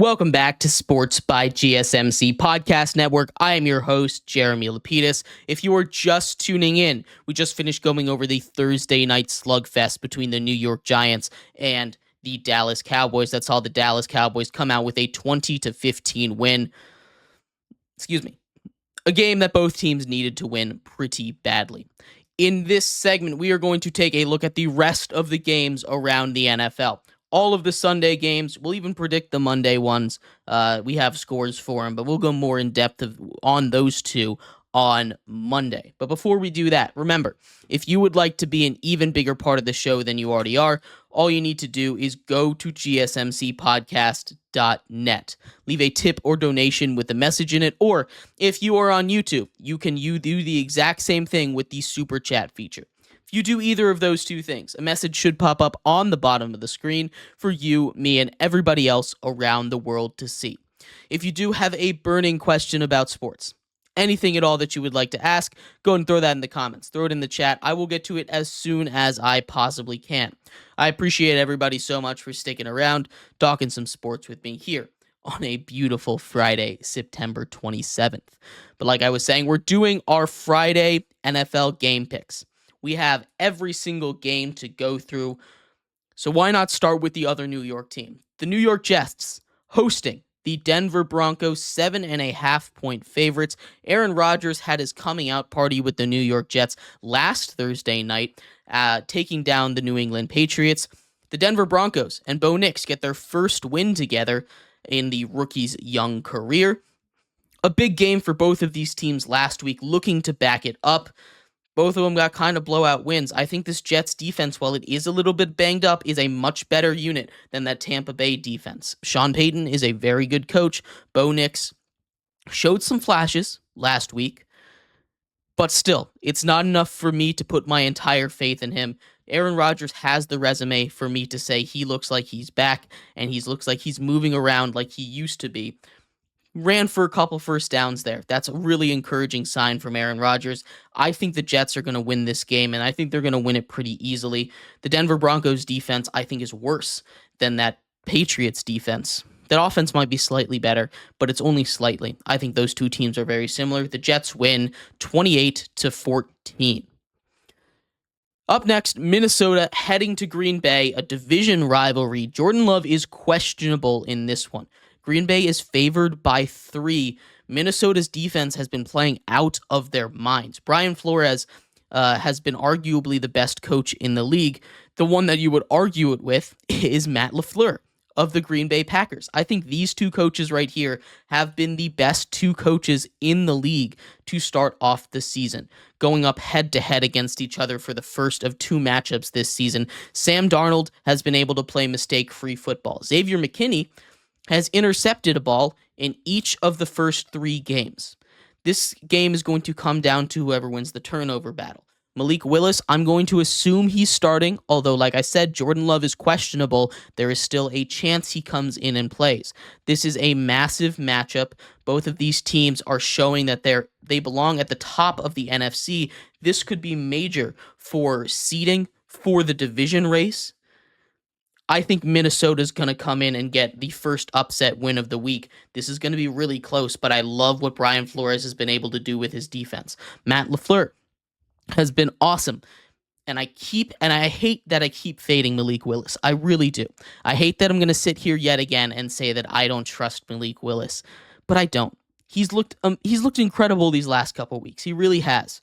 Welcome back to Sports by GSMC Podcast Network. I am your host, Jeremy Lapidus. If you are just tuning in, we just finished going over the Thursday night slugfest between the New York Giants and the Dallas Cowboys. That's all the Dallas Cowboys come out with a 20-15 win. A game that both teams needed to win pretty badly. In this segment, we are going to take a look at the rest of the games around the NFL. All of the Sunday games, we'll even predict the Monday ones. We have scores for them, but we'll go more in depth on those two on Monday. But before we do that, remember, if you would like to be an even bigger part of the show than you already are, all you need to do is go to gsmcpodcast.net. Leave a tip or donation with a message in it, or if you are on YouTube, you do the exact same thing with the Super Chat feature. If you do either of those two things, a message should pop up on the bottom of the screen for you, me, and everybody else around the world to see. If you do have a burning question about sports, anything at all that you would like to ask, go and throw that in the comments. Throw it in the chat. I will get to it as soon as I possibly can. I appreciate everybody so much for sticking around, talking some sports with me here on a beautiful Friday, September 27th. But like I was saying, we're doing our Friday NFL game picks. We have every single game to go through, so why not start with the other New York team? The New York Jets hosting the Denver Broncos, 7.5-point favorites. Aaron Rodgers had his coming out party with the New York Jets last Thursday night, taking down the New England Patriots. The Denver Broncos and Bo Nix get their first win together in the rookie's young career. A big game for both of these teams last week, looking to back it up. Both of them got kind of blowout wins. I think this Jets defense, while it is a little bit banged up, is a much better unit than that Tampa Bay defense. Sean Payton is a very good coach. Bo Nix showed some flashes last week, but still, it's not enough for me to put my entire faith in him. Aaron Rodgers has the resume for me to say he looks like he's back, and he looks like he's moving around like he used to be. Ran for a couple first downs there. That's a really encouraging sign from Aaron Rodgers. I think the Jets are going to win this game, and I think they're going to win it pretty easily. The Denver Broncos defense, I think, is worse than that Patriots defense. That offense might be slightly better, but it's only slightly. I think those two teams are very similar. The Jets win 28-14. Up next, Minnesota heading to Green Bay, a division rivalry. Jordan Love is questionable in this one. Green Bay is favored by 3. Minnesota's defense has been playing out of their minds. Brian Flores has been arguably the best coach in the league. The one that you would argue it with is Matt LaFleur of the Green Bay Packers. I think these two coaches right here have been the best two coaches in the league to start off the season, going up head-to-head against each other for the first of 2 matchups this season. Sam Darnold has been able to play mistake-free football. Xavier McKinney has intercepted a ball in each of the first 3 games. This game is going to come down to whoever wins the turnover battle. Malik Willis, I'm going to assume he's starting, although, like I said, Jordan Love is questionable. There is still a chance he comes in and plays. This is a massive matchup. Both of these teams are showing that they belong at the top of the NFC. This could be major for seeding for the division race. I think Minnesota's going to come in and get the first upset win of the week. This is going to be really close, but I love what Brian Flores has been able to do with his defense. Matt LaFleur has been awesome, and I hate that I keep fading Malik Willis. I really do. I hate that I'm going to sit here yet again and say that I don't trust Malik Willis, but I don't. He's looked incredible these last couple weeks. He really has.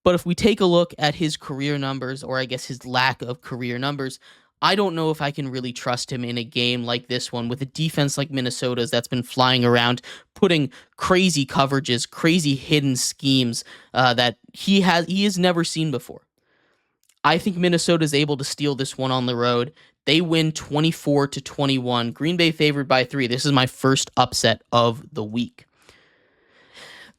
But if we take a look at his career numbers, or I guess his lack of career numbers, I don't know if I can really trust him in a game like this one with a defense like Minnesota's that's been flying around, putting crazy coverages, crazy hidden schemes that he has never seen before. I think Minnesota's able to steal this one on the road. They win 24-21. Green Bay favored by 3. This is my first upset of the week.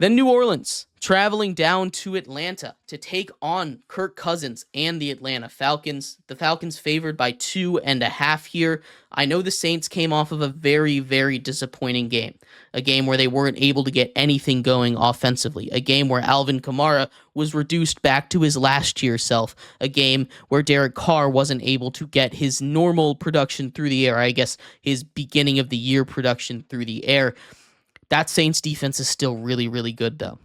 Then New Orleans, traveling down to Atlanta to take on Kirk Cousins and the Atlanta Falcons. The Falcons favored by 2.5 here. I know the Saints came off of a very, very disappointing game. A game where they weren't able to get anything going offensively. A game where Alvin Kamara was reduced back to his last year self. A game where Derek Carr wasn't able to get his normal production through the air. I guess his beginning of the year production through the air. That Saints defense is still really, really good, though.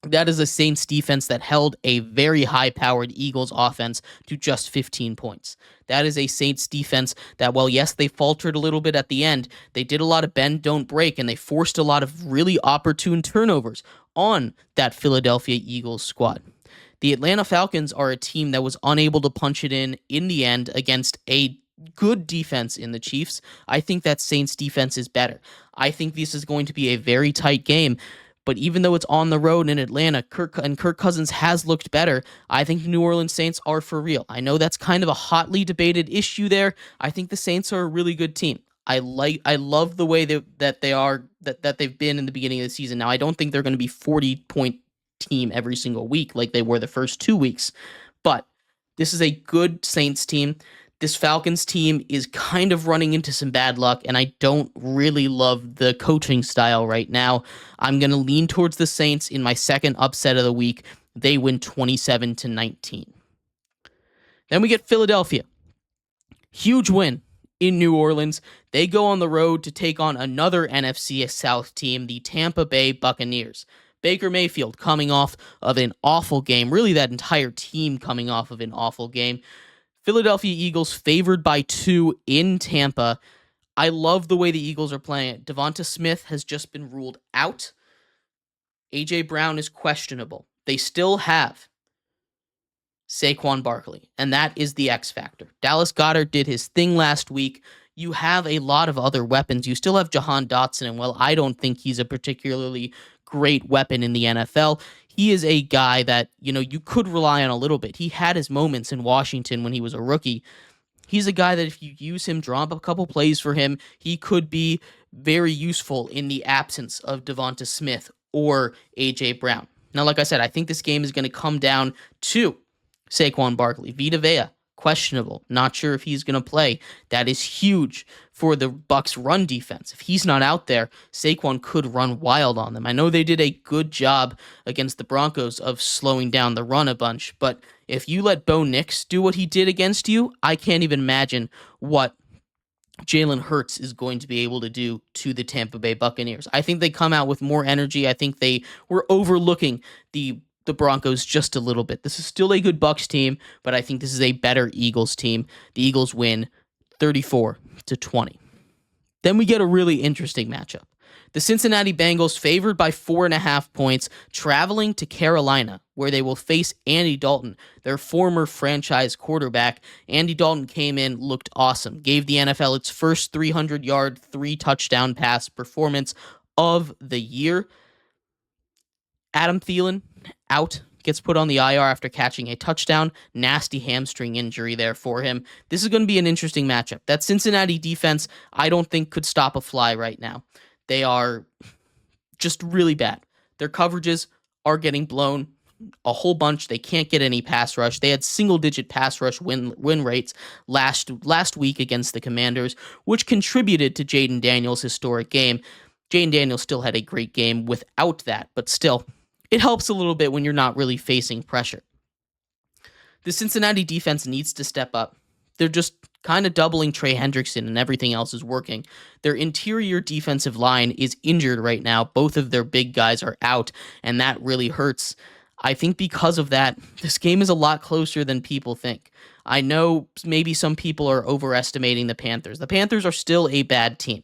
That is a Saints defense that held a very high-powered Eagles offense to just 15 points. That is a Saints defense that, well, yes, they faltered a little bit at the end. They did a lot of bend, don't break, and they forced a lot of really opportune turnovers on that Philadelphia Eagles squad. The Atlanta Falcons are a team that was unable to punch it in the end against a good defense in the Chiefs. I think that Saints defense is better. I think this is going to be a very tight game. But even though it's on the road in Atlanta, Kirk Cousins has looked better. I think the New Orleans Saints are for real. I know that's kind of a hotly debated issue there. I think the Saints are a really good team. I love the way that they've been in the beginning of the season. Now, I don't think they're going to be 40-point team every single week like they were the first 2 weeks, but this is a good Saints team. This Falcons team is kind of running into some bad luck, and I don't really love the coaching style right now. I'm going to lean towards the Saints in my second upset of the week. They win 27-19. Then we get Philadelphia. Huge win in New Orleans. They go on the road to take on another NFC South team, the Tampa Bay Buccaneers. Baker Mayfield coming off of an awful game. Really, that entire team coming off of an awful game. Philadelphia Eagles favored by 2 in Tampa. I love the way the Eagles are playing it. Devonta Smith has just been ruled out. A.J. Brown is questionable. They still have Saquon Barkley, and that is the X factor. Dallas Goedert did his thing last week. You have a lot of other weapons. You still have Jahan Dotson, and while I don't think he's a particularly great weapon in the NFL, he is a guy that, you could rely on a little bit. He had his moments in Washington when he was a rookie. He's a guy that if you use him, draw up a couple plays for him, he could be very useful in the absence of Devonta Smith or A.J. Brown. Now, like I said, I think this game is going to come down to Saquon Barkley. Vita Vea, questionable. Not sure if he's going to play. That is huge for the Bucs run defense. If he's not out there, Saquon could run wild on them. I know they did a good job against the Broncos of slowing down the run a bunch, but if you let Bo Nix do what he did against you, I can't even imagine what Jalen Hurts is going to be able to do to the Tampa Bay Buccaneers. I think they come out with more energy. I think they were overlooking the Broncos just a little bit. This is still a good Bucs team, but I think this is a better Eagles team. The Eagles win 34-20. Then we get a really interesting matchup. The Cincinnati Bengals favored by 4.5 points, traveling to Carolina, where they will face Andy Dalton, their former franchise quarterback. Andy Dalton came in, looked awesome, gave the NFL its first 300-yard, 3-touchdown pass performance of the year. Adam Thielen, out, gets put on the IR after catching a touchdown. Nasty hamstring injury there for him. This is going to be an interesting matchup. That Cincinnati defense, I don't think could stop a fly right now. They are just really bad. Their coverages are getting blown a whole bunch. They can't get any pass rush. They had single-digit pass rush win rates last week against the Commanders, which contributed to Jaden Daniels' historic game. Jaden Daniels still had a great game without that, but still, it helps a little bit when you're not really facing pressure. The Cincinnati defense needs to step up. They're just kind of doubling Trey Hendrickson and everything else is working. Their interior defensive line is injured right now. Both of their big guys are out, and that really hurts. I think because of that, this game is a lot closer than people think. I know maybe some people are overestimating the Panthers. The Panthers are still a bad team.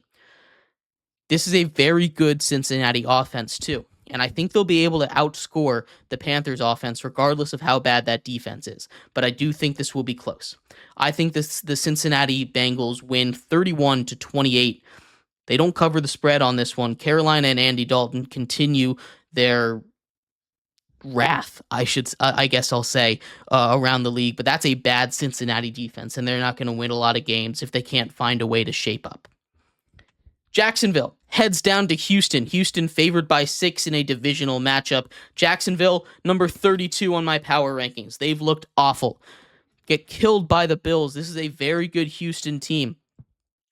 This is a very good Cincinnati offense, too. And I think they'll be able to outscore the Panthers offense regardless of how bad that defense is. But I do think this will be close. I think the Cincinnati Bengals win 31-28. They don't cover the spread on this one. Carolina and Andy Dalton continue their wrath, I guess I'll say, around the league. But that's a bad Cincinnati defense, and they're not going to win a lot of games if they can't find a way to shape up. Jacksonville heads down to Houston. Houston favored by 6 in a divisional matchup. Jacksonville, number 32 on my power rankings. They've looked awful. Get killed by the Bills. This is a very good Houston team.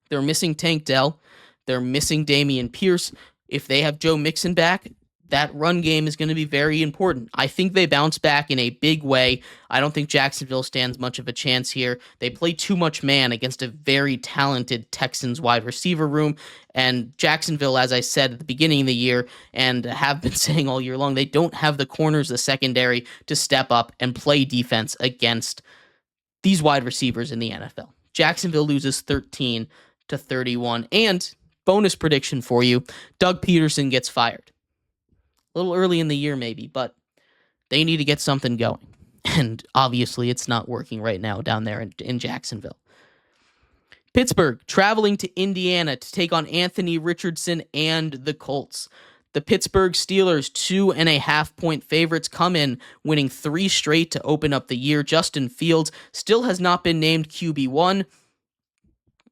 They're missing Tank Dell. They're missing Damian Pierce. If they have Joe Mixon back, that run game is going to be very important. I think they bounce back in a big way. I don't think Jacksonville stands much of a chance here. They play too much man against a very talented Texans wide receiver room. And Jacksonville, as I said at the beginning of the year and have been saying all year long, they don't have the corners, the secondary to step up and play defense against these wide receivers in the NFL. Jacksonville loses 13-31. And bonus prediction for you, Doug Peterson gets fired. A little early in the year maybe, but they need to get something going. And obviously it's not working right now down there in Jacksonville. Pittsburgh traveling to Indiana to take on Anthony Richardson and the Colts. The Pittsburgh Steelers, 2.5-point favorites, come in winning 3 straight to open up the year. Justin Fields still has not been named QB1.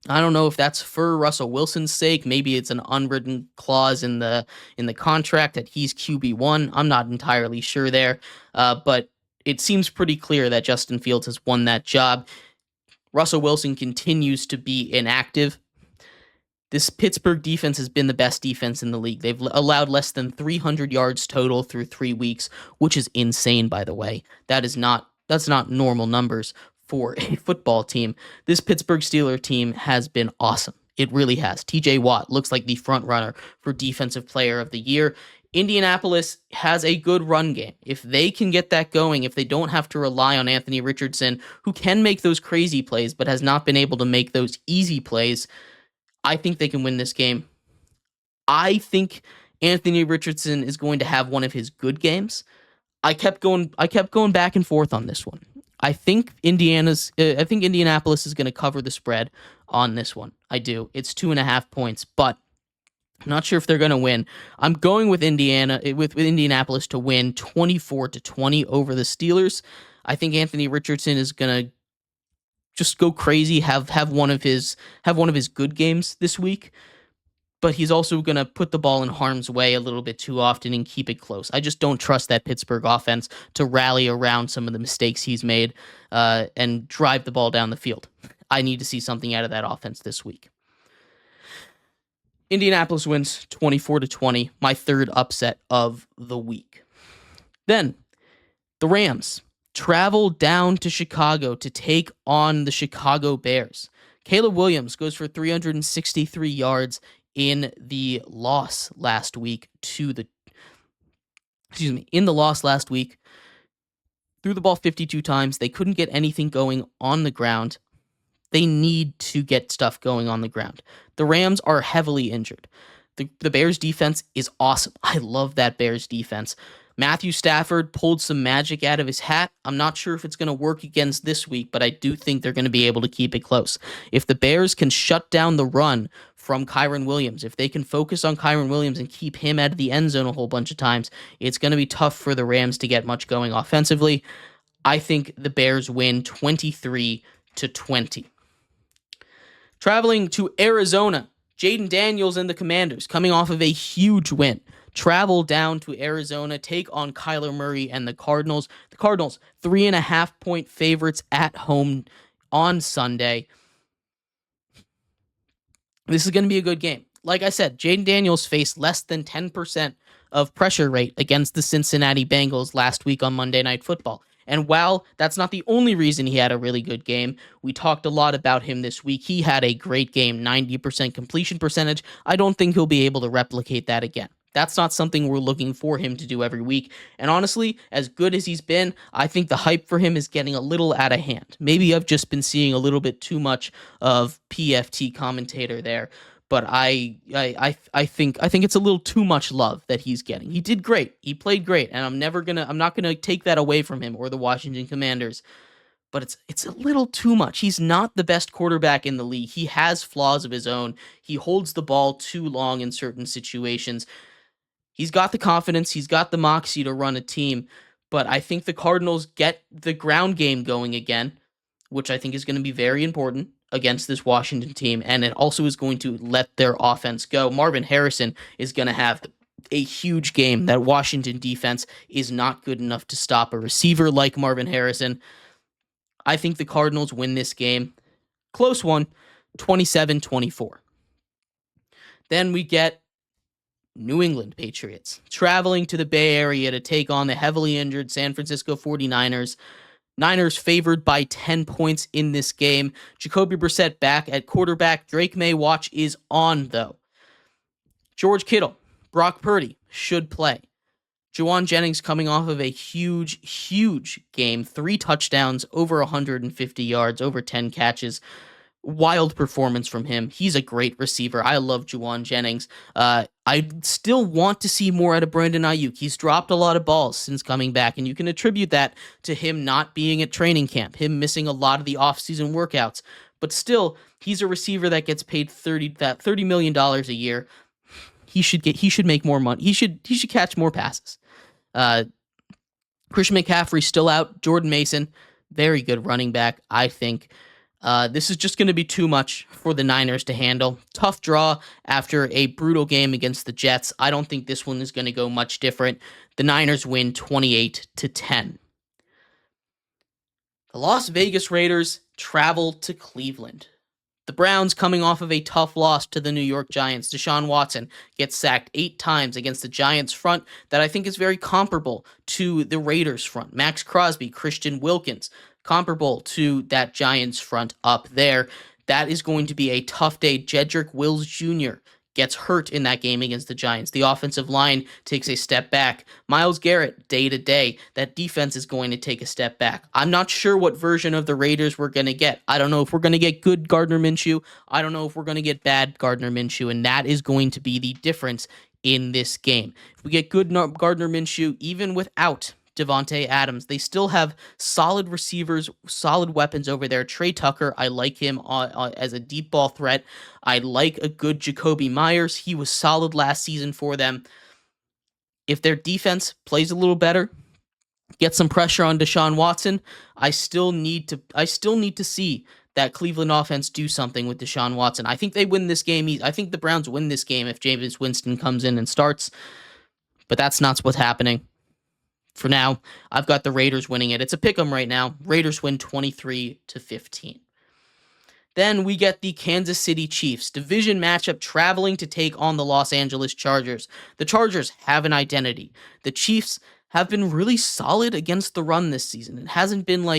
I don't know if that's for Russell Wilson's sake. Maybe it's an unwritten clause in the contract that he's QB1. I'm not entirely sure there, but it seems pretty clear that Justin Fields has won that job. Russell Wilson continues to be inactive. This Pittsburgh defense has been the best defense in the league. They've allowed less than 300 yards total through 3 weeks, which is insane, by the way. That's not normal numbers for a football team. This Pittsburgh Steelers team has been awesome. It really has. TJ Watt looks like the front runner for Defensive Player of the Year. Indianapolis has a good run game. If they can get that going, if they don't have to rely on Anthony Richardson, who can make those crazy plays but has not been able to make those easy plays, I think they can win this game. I think Anthony Richardson is going to have one of his good games. I kept going back and forth on this one. I think Indianapolis is going to cover the spread on this one. I do. It's 2.5 points, but I'm not sure if they're going to win. I'm going with Indianapolis to win 24-20 over the Steelers. I think Anthony Richardson is going to just go crazy, have one of his good games this week. But he's also going to put the ball in harm's way a little bit too often and keep it close. I just don't trust that Pittsburgh offense to rally around some of the mistakes he's made and drive the ball down the field. I need to see something out of that offense this week. Indianapolis wins 24-20, my third upset of the week. Then, the Rams travel down to Chicago to take on the Chicago Bears. Caleb Williams goes for 363 yards in the loss last week threw the ball 52 times. They couldn't get anything going on the ground. They need to get stuff going on the ground. The Rams are heavily injured. The Bears defense is awesome. I love that Bears defense. Matthew Stafford pulled some magic out of his hat. I'm not sure if it's going to work against this week, but I do think they're going to be able to keep it close. If the Bears can shut down the run from Kyren Williams, if they can focus on Kyren Williams and keep him out of the end zone a whole bunch of times, it's going to be tough for the Rams to get much going offensively. I think the Bears win 23-20. Traveling to Arizona, Jaden Daniels and the Commanders, coming off of a huge win, travel down to Arizona, take on Kyler Murray and the Cardinals. The Cardinals, 3.5-point favorites at home on Sunday. This is going to be a good game. Like I said, Jaden Daniels faced less than 10% of pressure rate against the Cincinnati Bengals last week on Monday Night Football. And while that's not the only reason he had a really good game, we talked a lot about him this week. He had a great game, 90% completion percentage. I don't think he'll be able to replicate that again. That's not something we're looking for him to do every week. And honestly, as good as he's been, I think the hype for him is getting a little out of hand. Maybe I've just been seeing a little bit too much of PFT commentator there. But I think it's a little too much love that he's getting. He did great. He played great, and I'm not gonna take that away from him or the Washington Commanders. But it's a little too much. He's not the best quarterback in the league. He has flaws of his own. He holds the ball too long in certain situations. He's got the confidence. He's got the moxie to run a team. But I think the Cardinals get the ground game going again, which I think is going to be very important. against this Washington team, and it also is going to let their offense go. Marvin Harrison is going to have a huge game. That Washington defense is not good enough to stop a receiver like Marvin Harrison. I think the Cardinals win this game. Close one, 27-24. Then we get New England Patriots traveling to the Bay Area to take on the heavily injured San Francisco 49ers. Niners favored by 10 points in this game. Jacoby Brissett back at quarterback. Drake May watch is on, though. George Kittle, Brock Purdy should play. Juwan Jennings coming off of a huge game. 3 touchdowns, over 150 yards, over 10 catches. Wild performance from him. He's a great receiver. I love Juwan Jennings. I still want to see more out of Brandon Ayuk. He's dropped a lot of balls since coming back, and you can attribute that to him not being at training camp, him missing a lot of the offseason workouts. But still, he's a receiver that gets paid $30 million a year. He should make more money. He should catch more passes. Christian McCaffrey still out. Jordan Mason, very good running back, I think. This is just going to be too much for the Niners to handle. Tough draw after a brutal game against the Jets. I don't think this one is going to go much different. The Niners win 28-10. The Las Vegas Raiders travel to Cleveland. The Browns, coming off of a tough loss to the New York Giants. Deshaun Watson gets sacked 8 times against the Giants front that I think is very comparable to the Raiders front. Max Crosby, Christian Wilkins, comparable to that Giants front up there. That is going to be a tough day. Jedrick Wills Jr. gets hurt in that game against the Giants. The offensive line takes a step back. Myles Garrett, day to day. That defense is going to take a step back. I'm not sure what version of the Raiders we're going to get. I don't know if we're going to get good Gardner Minshew. I don't know if we're going to get bad Gardner Minshew, and that is going to be the difference in this game. If we get good Gardner Minshew, even without Devontae Adams, they still have solid receivers, solid weapons over there. Trey Tucker, I like him as a deep ball threat. I like a good Jacoby Myers. He was solid last season for them. If their defense plays a little better, get some pressure on Deshaun Watson, I still need to see that Cleveland offense do something with Deshaun Watson. I think they win this game. I think the Browns win this game if Jameis Winston comes in and starts, but that's not what's happening. For now, I've got the Raiders winning it. It's a pick'em right now. Raiders win 23-15. Then we get the Kansas City Chiefs division matchup traveling to take on the Los Angeles Chargers. The Chargers have an identity. The Chiefs have been really solid against the run this season. It hasn't been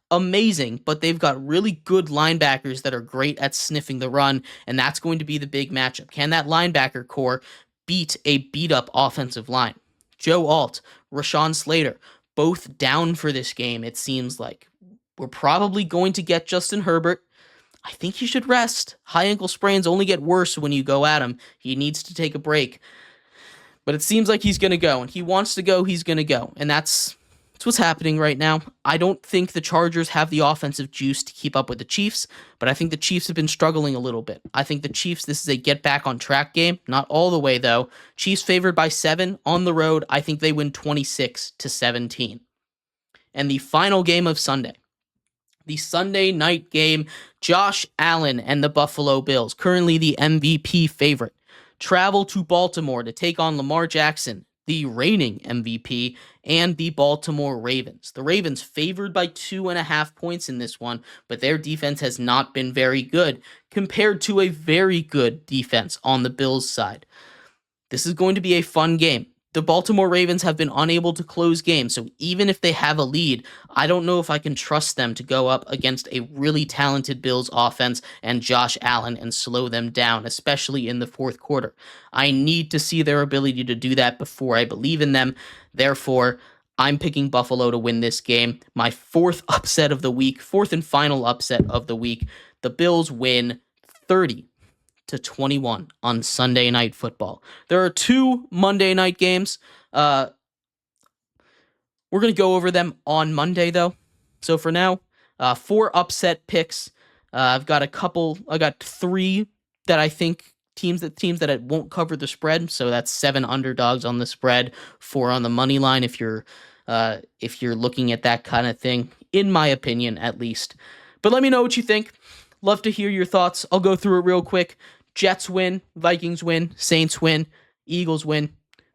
amazing, but they've got really good linebackers that are great at sniffing the run, and that's going to be the big matchup. Can that linebacker core beat a beat-up offensive line? Joe Alt, Rashawn Slater, both down for this game, it seems like. We're probably going to get Justin Herbert. I think he should rest. High ankle sprains only get worse when you go at him. He needs to take a break. But it seems like he's going to go, and he wants to go, he's going to go. And that's what's happening right now. I don't think the Chargers have the offensive juice to keep up with the Chiefs, but I think the Chiefs have been struggling a little bit. I think the Chiefs, this is a get back on track game. Not all the way, though. Chiefs favored by 7 on the road. I think they win 26-17. And the final game of Sunday. The Sunday night game, Josh Allen and the Buffalo Bills, currently the MVP favorite, travel to Baltimore to take on Lamar Jackson, the reigning MVP, and the Baltimore Ravens. The Ravens favored by 2.5 points in this one, but their defense has not been very good compared to a very good defense on the Bills' side. This is going to be a fun game. The Baltimore Ravens have been unable to close games, so even if they have a lead, I don't know if I can trust them to go up against a really talented Bills offense and Josh Allen and slow them down, especially in the fourth quarter. I need to see their ability to do that before I believe in them. Therefore, I'm picking Buffalo to win this game. My fourth and final upset of the week. The Bills win 30-21 on Sunday Night Football. There are 2 Monday night games. We're going to go over them on Monday, though. So for now, 4 upset picks. I got 3 that I think teams that it won't cover the spread. So that's 7 underdogs on the spread, 4 on the money line if you're looking at that kind of thing, in my opinion, at least. But let me know what you think. Love to hear your thoughts. I'll go through it real quick. Jets win, Vikings win, Saints win, Eagles win,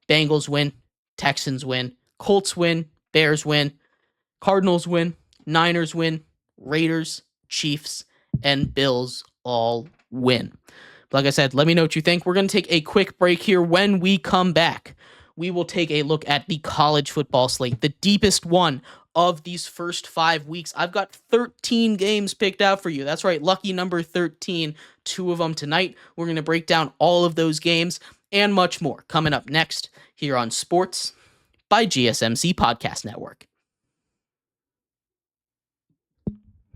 Bengals win, Texans win, Colts win, Bears win, Cardinals win, Niners win, Raiders, Chiefs, and Bills all win. Like I said, let me know what you think. We're going to take a quick break here. When we come back, we will take a look at the college football slate, the deepest one of these first 5 weeks. I've got 13 games picked out for you. That's right, lucky number 13, 2 of them tonight. We're going to break down all of those games and much more coming up next here on Sports by GSMC Podcast Network.